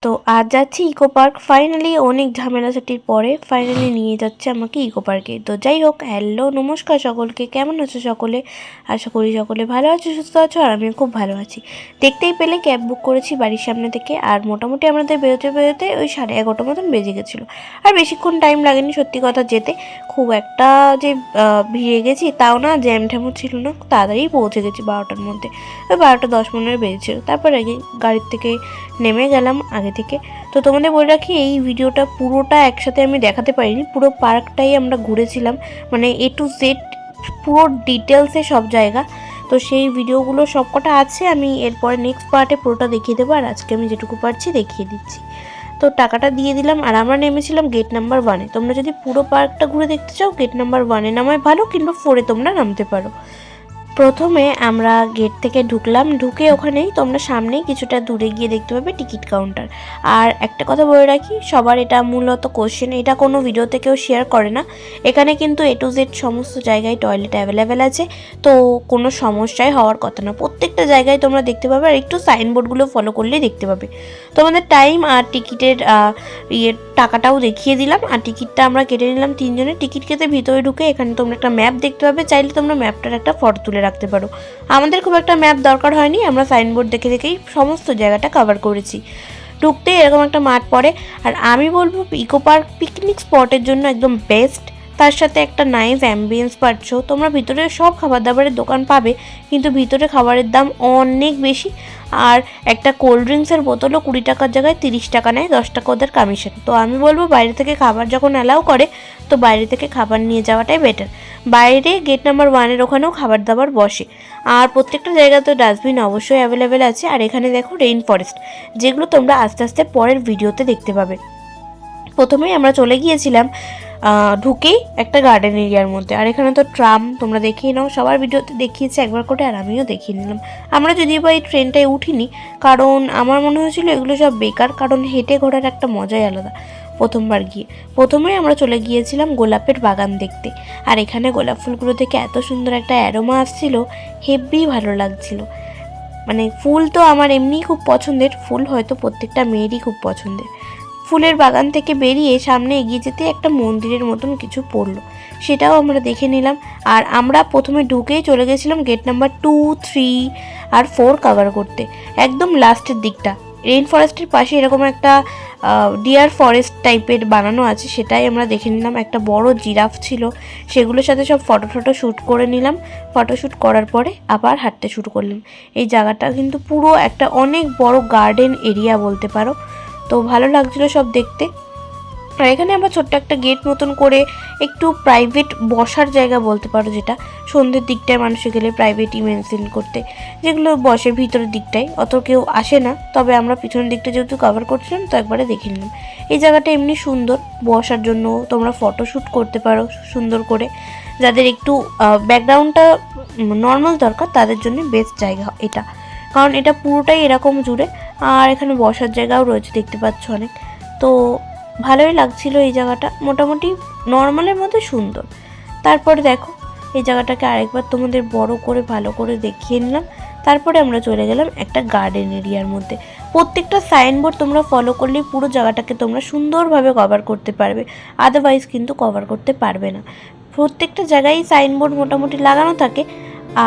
তো আজ যাচ্ছি ইকো পার্ক। ফাইনালি অনেক ঝামেলাঝাটির পরে ফাইনালি নিয়ে যাচ্ছে আমাকে ইকো পার্কে। তো যাই হোক, হ্যালো নমস্কার সকলকে, কেমন আছো সকলে? আশা করি সকলে ভালো আছো, সুস্থ আছো, আর আমিও খুব ভালো আছি। দেখতেই পেলে ক্যাব বুক করেছি বাড়ির সামনে থেকে, আর মোটামুটি আমাদের বেরোতে বেরোতে ওই 11:30 মতন বেজে গেছিলো। আর বেশিক্ষণ টাইম লাগেনি সত্যি কথা যেতে। খুব একটা যে ভিড়ে গেছি তাও না, জ্যাম ঠ্যামও ছিল না, তাড়াতাড়ি পৌঁছে গেছি 12টার মধ্যে। ওই 12:10 বেজেছিল। তারপর আগে গাড়ির থেকে নেমে গেলাম আগে থেকে। তো তোমাদের বলে রাখি, এই ভিডিওটা পুরোটা একসাথে আমি দেখাতে পারিনি, পুরো পার্কটাই আমরা ঘুরেছিলাম, মানে A to Z পুরো ডিটেলসে সব জায়গা। তো সেই ভিডিওগুলো সবকটা আছে, আমি এরপরে নেক্সট পার্টে পুরোটা দেখিয়ে দেবো, আর আজকে আমি যেটুকু পারছি দেখিয়ে দিচ্ছি। তো টাকাটা দিয়ে দিলাম, আর আমরা নেমেছিলাম গেট নাম্বার 1-এ। তোমরা যদি পুরো পার্কটা ঘুরে দেখতে চাও গেট নাম্বার 1-এ নামায় ভালো, কিংবা 4-এ তোমরা নামতে পারো। প্রথমে আমরা গেট থেকে ঢুকলাম, ঢুকে ওখানেই তোমরা সামনেই কিছুটা দূরে গিয়ে দেখতে পাবে টিকিট কাউন্টার। আর একটা কথা বলে রাখি, সবার এটা মূলত কোশ্চেন, এটা কোনো ভিডিওতে কেউ শেয়ার করে না। এখানে কিন্তু A to Z সমস্ত জায়গায় টয়লেট অ্যাভেলেবেল আছে, তো কোনো সমস্যাই হওয়ার কথা না। প্রত্যেকটা জায়গায় তোমরা দেখতে পাবে, আর একটু সাইনবোর্ডগুলো ফলো করলেই দেখতে পাবে। তোমাদের টাইম আর টিকিটের টাকাটাও দেখিয়ে দিলাম, আর টিকিটটা আমরা কেটে নিলাম 3 জনের। টিকিট কেটে ভিতরে ঢুকে এখানে তোমরা একটা ম্যাপ দেখতে পাবে, চাইলে তোমরা ম্যাপটার একটা ফটো তুলে রাখতে পারো। আমাদের খুব একটা ম্যাপ দরকার হয়নি, আমরা সাইনবোর্ড দেখে দেখেই সমস্ত জায়গাটা কভার করেছি। ঢুকতেই এরকম একটা মাঠ পড়ে, আর আমি বলবো ইকো পার্ক পিকনিক স্পটের জন্য একদম বেস্ট। তার সাথে একটা নাইস অ্যাম্বিয়েন্স পাচ্ছ তোমরা। ভিতরে সব খাবার দাবারের দোকান পাবে, কিন্তু ভিতরে খাবারের দাম অনেক বেশি। আর একটা কোল্ড ড্রিঙ্কসের বোতলও 20 টাকার জায়গায় 30 টাকা নেয়, 10 টাকা ওদের কমিশন। তো আমি বলবো বাইরে থেকে খাবার যখন অ্যালাউ করে, তো বাইরে থেকে খাবার নিয়ে যাওয়াটাই বেটার। বাইরে গেট নাম্বার 1-এর ওখানেও খাবার দাবার বসে, আর প্রত্যেকটা জায়গাতে ডাস্টবিন অবশ্যই অ্যাভেলেবেল আছে। আর এখানে দেখো রেইন ফরেস্ট, যেগুলো তোমরা আস্তে আস্তে পরের ভিডিওতে দেখতে পাবে। প্রথমেই আমরা চলে গিয়েছিলাম ঢুকেই একটা গার্ডেন এরিয়ার মধ্যে। আর এখানে তো ট্রাম তোমরা দেখিয়ে নাও, সবার ভিডিওতে দেখিয়েছে একবার করে, আর আমিও দেখিয়ে নিলাম। আমরা যদিও বা এই ট্রেনটায় উঠিনি, কারণ আমার মনে হয়েছিল এগুলো সব বেকার, কারণ হেঁটে ঘোরার একটা মজাই আলাদা। প্রথমবার গিয়ে প্রথমেই আমরা চলে গিয়েছিলাম গোলাপের বাগান দেখতে। আর এখানে গোলাপ ফুলগুলো থেকে এত সুন্দর একটা অ্যারোমা আসছিল, হেব্বি ভালো লাগছিল। মানে ফুল তো আমার এমনিই খুব পছন্দের, ফুল হয়তো প্রত্যেকটা মেয়েরই খুব পছন্দের। ফুলের বাগান থেকে বেরিয়ে সামনে এগিয়ে যেতে একটা মন্দিরের মতন কিছু পড়লো, সেটাও আমরা দেখে নিলাম। আর আমরা প্রথমে ঢুকেই চলে গেছিলাম গেট নাম্বার 2, 3 আর 4 কভার করতে, একদম লাস্টের দিকটা। রেইন ফরেস্টের পাশে এরকম একটা ডিয়ার ফরেস্ট টাইপের বানানো আছে, সেটাই আমরা দেখে নিলাম। একটা বড় জিরাফ ছিল, সেগুলোর সাথে সব ফটো শ্যুট করে নিলাম। ফটোশ্যুট করার পরে আবার হাঁটতে শুরু করলাম। এই জায়গাটা কিন্তু পুরো একটা অনেক বড় গার্ডেন এরিয়া বলতে পারো, তো ভালো লাগছিলো সব দেখতে। আর এখানে আমরা ছোট্ট একটা গেট মতন করে একটু প্রাইভেট বসার জায়গা বলতে পারো, যেটা সন্ধ্যের দিকটায় মানুষে গেলে প্রাইভেটই মেনটেন করতে, যেগুলো বসে ভিতরের দিকটায় অত কেউ আসে না। তবে আমরা পিছনের দিকটা যেহেতু কভার করছিলাম, তো একবারে দেখে নিলাম। এই জায়গাটা এমনি সুন্দর, বসার জন্য তোমরা ফটোশ্যুট করতে পারো সুন্দর করে। যাদের একটু ব্যাকগ্রাউন্ডটা নর্মাল দরকার, তাদের জন্য বেস্ট জায়গা এটা, কারণ এটা পুরোটাই এরকম জুড়ে। আর এখানে বসার জায়গাও রয়েছে দেখতে পাচ্ছ অনেক। তো ভালোই লাগছিল এই জায়গাটা, মোটামুটি নর্মালের মধ্যে সুন্দর। তারপরে দেখো এই জায়গাটাকে আরেকবার তোমাদের বড় করে ভালো করে দেখিয়ে নিলাম। তারপরে আমরা চলে গেলাম একটা গার্ডেন এরিয়ার মধ্যে। প্রত্যেকটা সাইনবোর্ড তোমরা ফলো করলেই পুরো জায়গাটাকে তোমরা সুন্দরভাবে কভার করতে পারবে, আদারওয়াইজ কিন্তু কভার করতে পারবে না। প্রত্যেকটা জায়গায় সাইনবোর্ড মোটামুটি লাগানো থাকে,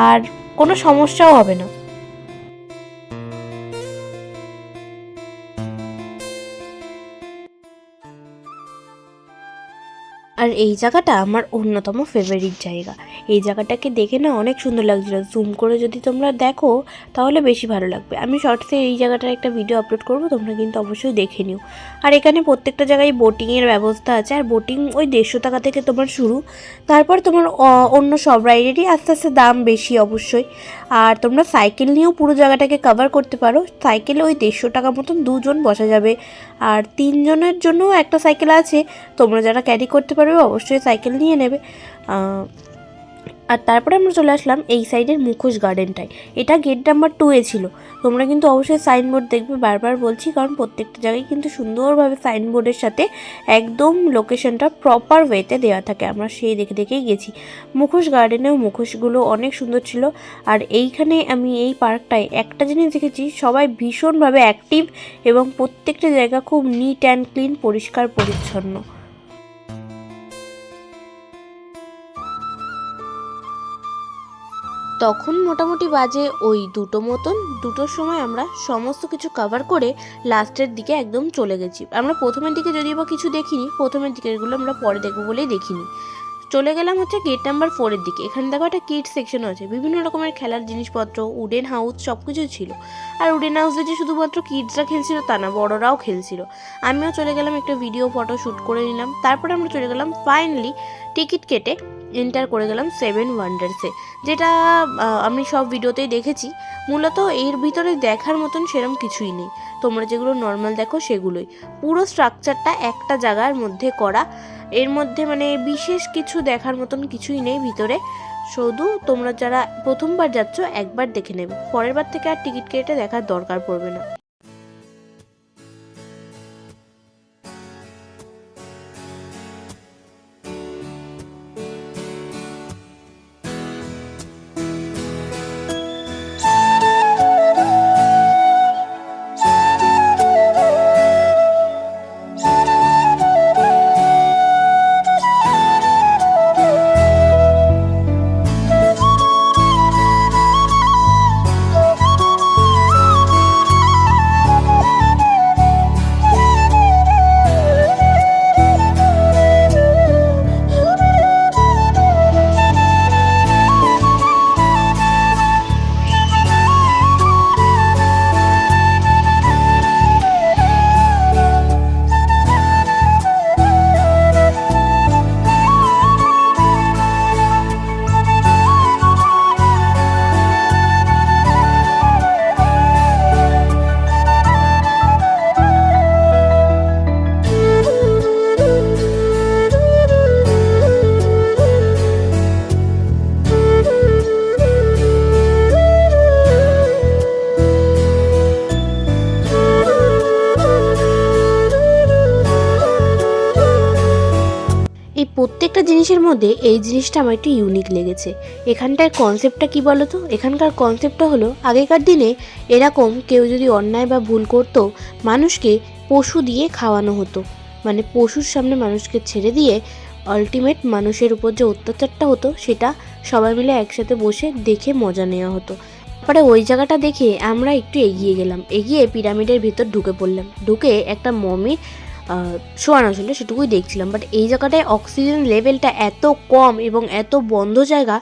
আর কোনো সমস্যাও হবে না। আর এই জায়গাটা আমার অন্যতম ফেভারিট জায়গা। এই জায়গাটাকে দেখে না অনেক সুন্দর লাগছিল, জুম করে যদি তোমরা দেখো তাহলে বেশি ভালো লাগবে। আমি শর্টসে এই জায়গাটার একটা ভিডিও আপলোড করব, তোমরা কিন্তু অবশ্যই দেখে নিও। আর এখানে প্রত্যেকটা জায়গায় বোটিংয়ের ব্যবস্থা আছে, আর বোটিং ওই 150 টাকা থেকে তোমার শুরু। তারপর তোমার অন্য সব রাইডেরই আস্তে আস্তে দাম বেশি অবশ্যই। আর তোমরা সাইকেল নিয়েও পুরো জায়গাটাকে কভার করতে পারো। সাইকেলে ওই 150 টাকা মতন 2 জন বসা যাবে, আর 3 জনের জন্যও একটা সাইকেল আছে। তোমরা যারা ক্যারি করতে পারবে অবশ্যই সাইকেল নিয়ে নেবে। আর তারপরে আমরা চলে আসলাম এই সাইডের মুখোশ গার্ডেনটায়। এটা গেট নাম্বার 2-এ ছিল। তোমরা কিন্তু অবশ্যই সাইনবোর্ড দেখবে, বারবার বলছি, কারণ প্রত্যেকটা জায়গায় কিন্তু সুন্দরভাবে সাইনবোর্ডের সাথে একদম লোকেশনটা প্রপার ওয়েতে দেওয়া থাকে। আমরা সেই দেখে দেখেই গেছি। মুখোশ গার্ডেনেও মুখোশগুলো অনেক সুন্দর ছিল। আর এইখানে আমি এই পার্কটায় একটা জিনিস দেখেছি, সবাই ভীষণভাবে অ্যাক্টিভ এবং প্রত্যেকটা জায়গা খুব নিট অ্যান্ড ক্লিন, পরিষ্কার পরিচ্ছন্ন। তখন মোটামুটি বাজে ওই 2টো মতন। 2টোর সময় আমরা সমস্ত কিছু কভার করে লাস্টের দিকে একদম চলে গেছি। আমরা প্রথমের দিকে যদিও বা কিছু দেখিনি, প্রথমের দিকেরগুলো আমরা পরে দেখবো বলেই দেখিনি। চলে গেলাম হচ্ছে গেট নাম্বার 4-এর দিকে। এখানে দেখো একটা কিডস সেকশনও আছে, বিভিন্ন রকমের খেলার জিনিসপত্র, উডেন হাউস, সব কিছুই ছিল। আর উডেন হাউসে যে শুধুমাত্র কিডসরা খেলছিল তা না, বড়রাও খেলছিল। আমিও চলে গেলাম, একটা ভিডিও ফটো শ্যুট করে নিলাম। তারপরে আমরা চলে গেলাম ফাইনালি টিকিট কেটে এন্টার করে গেলাম 7 ওয়ান্ডার্সে, যেটা আমি সব ভিডিওতেই দেখেছি। মূলত এর ভিতরে দেখার মতন সেরকম কিছুই নেই, তোমরা যেগুলো নর্মাল দেখো সেগুলোই। পুরো স্ট্রাকচারটা একটা জায়গার মধ্যে করা, এর মধ্যে মানে বিশেষ কিছু দেখার মতন কিছুই নেই ভিতরে। শুধু তোমরা যারা প্রথমবার যাচ্ছ একবার দেখে নেবে, পরের বার থেকে আর টিকিট কেটে দেখার দরকার পড়বে না। এই প্রত্যেকটা জিনিসের মধ্যে এই জিনিসটা আমার একটু ইউনিক লেগেছে। এখানটার কনসেপ্টটা কি বলো তো? এখানকার কনসেপ্টটা হলো, আগেকার দিনে এরকম কেউ যদি অন্যায় বা ভুল করতো, মানুষকে পশু দিয়ে খাওয়ানো হতো। মানে পশুর সামনে মানুষকে ছেড়ে দিয়ে আলটিমেট মানুষের উপর যে অত্যাচারটা হতো সেটা সবাই মিলে একসাথে বসে দেখে মজা নেওয়া হতো। তারপরে ওই জায়গাটা দেখে আমরা একটু এগিয়ে গেলাম, এগিয়ে পিরামিডের ভিতর ঢুকে পড়লাম। ঢুকে একটা মমির শোয়ানো ছিল, সেটুকুই দেখছিলাম। বাট এই জায়গাটায় অক্সিজেন লেভেলটা এত কম এবং এত বন্ধ জায়গা,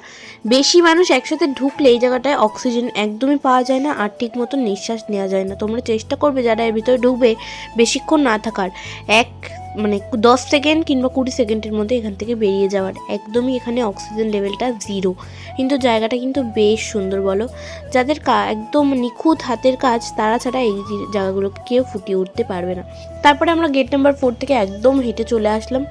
বেশি মানুষ একসাথে ঢুকলে এই জায়গাটায় অক্সিজেন একদমই পাওয়া যায় না, আর ঠিক মতো নিঃশ্বাস নেওয়া যায় না। তোমরা চেষ্টা করবে যারা এর ভিতরে ঢুকবে বেশিক্ষণ না থাকার, 10 সেকেন্ড কিংবা 20 সেকেন্ডের মধ্যে এখান থেকে বেরিয়ে যাওয়ার। একদমই এখানে অক্সিজেন লেভেলটা 0। কিন্তু জায়গাটা কিন্তু বেশ সুন্দর, বলো। যাদের একদম নিখুঁত হাতের কাজ, তারা ছাড়া এই জায়গাগুলোকে কেউ ফুটিয়ে উঠতে পারবে না। তারপরে আমরা গেট নাম্বার 4 থেকে একদম হেঁটে চলে আসলাম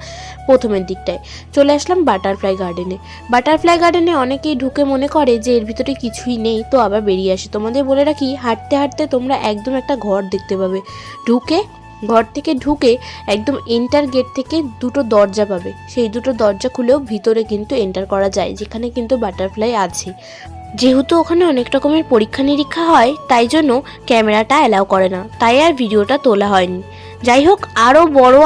প্রথমের দিকটায়, চলে আসলাম বাটারফ্লাই গার্ডেনে। বাটারফ্লাই গার্ডেনে অনেকেই ঢুকে মনে করে যে এর ভিতরে কিছুই নেই, তো আবার বেরিয়ে আসে। তোমাদের বলে রাখি, হাঁটতে হাঁটতে তোমরা একদম একটা ঘর দেখতে পাবে। ঘর থেকে ঢুকে একদম এন্টার গেট থেকে 2টো দরজা পাবে। সেই 2টো দরজা খুলেও ভিতরে কিন্তু এন্টার করা যায়, যেখানে কিন্তু বাটারফ্লাই আছে। যেহেতু ওখানে অনেক রকমের পরীক্ষা নিরীক্ষা হয়, তাই জন্য ক্যামেরাটা অ্যালাউ করে না, তাই আর ভিডিওটা তোলা হয়নি। যাই হোক, আরও বড়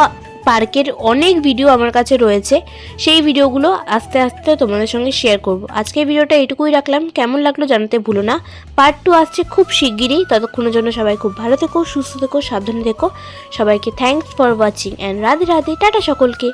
পার্কের অনেক ভিডিও আমার কাছে রয়েছে, সেই ভিডিওগুলো আস্তে আস্তে তোমাদের সঙ্গে শেয়ার করব। আজকে ভিডিওটা এইটুকুই রাখলাম, কেমন লাগলো জানাতে ভুলো না। পার্ট 2 আসছে খুব শিগগিরই। ততক্ষণের জন্য সবাই খুব ভালো থেকো, সুস্থ থেকো, সাবধানে থেকো। সবাইকে thanks for watching and Radhe Radhe, tata সকলকে।